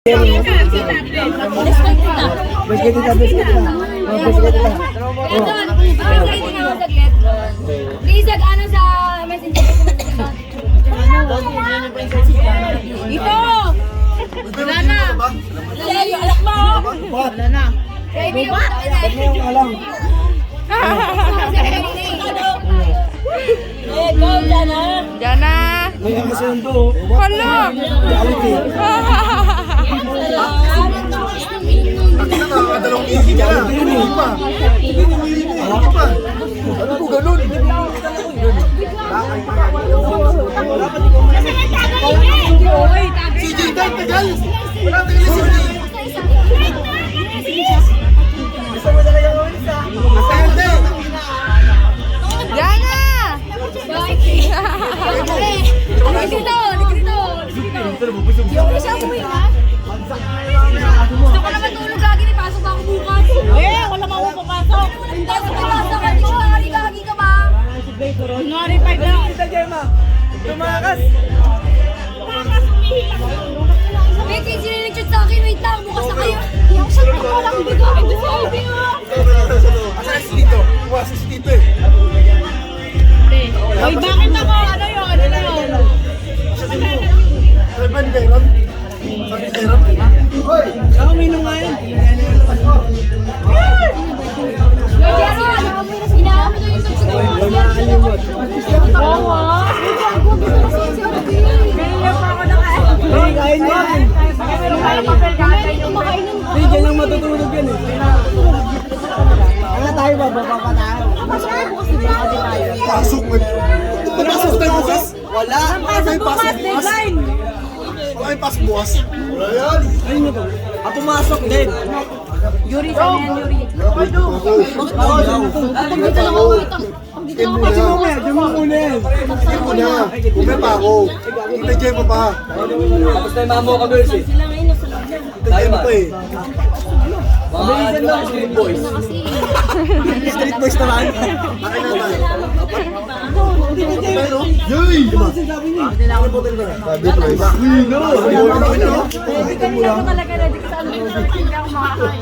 Lizag, ano sa messenger? Ito! Wala na! Alak mo! Wala na! Bubat! Go, Jana! Jana! Hala! Nakakadalawang easy ka na. Hindi pa. Ano po ganun? Si Jaydan, tagal! Wala tagal si Gusto mo talaga gawin isa? Asente! Jana! Yung isa mo yun, ha? Gusto ko na matulog lagi, pasok ako bukas. Wala mo ako papasok. Pasok ko lang sa kanila, lagi ka ba? Kunwari 5 na. Tumakas! Wait, yung siniligtad sa akin, wait lang, bukas na kayo. Yung sa ko lang, bigay. Ito sa ibig, ha? Asan si Tito? Buwasan si Tito eh. Hoy, bakit ako? Ano yun? Ano yun? Seven Beron? Sabi Beron? Hoy! Ako may nung ngayon. Jeron, inaami na yung tagsi ko. Oo, ha? Ganyan pa ako Hey, kain mo! Hey, dyan lang matutulog yan eh. Ano tayo ba? Baba pa tayo. Pasok mo. Pasok tayo bukas? Wala. Pasok bukas, deadline. Wala yung pasok bukas. Wala yan. Ayun na to. Pumasok din. Yuri, saan yan, Yuri? Bakit ako? Pag dito lang ako, ito. Pag dito lang ako, Diyan mo muna yan. Diyan mo na. Umay pa ako. Kita mo pa. Tapos tayo mamo ka girls eh. Tayo pa eh. Mabilisan lang, street boys. Street boys naman. Akin na tayo. Yay! Ano po tayo na? Sabi ko eh. Uy, no! Kanina ko talaga ready ka sa ano. Hindi ako makakain.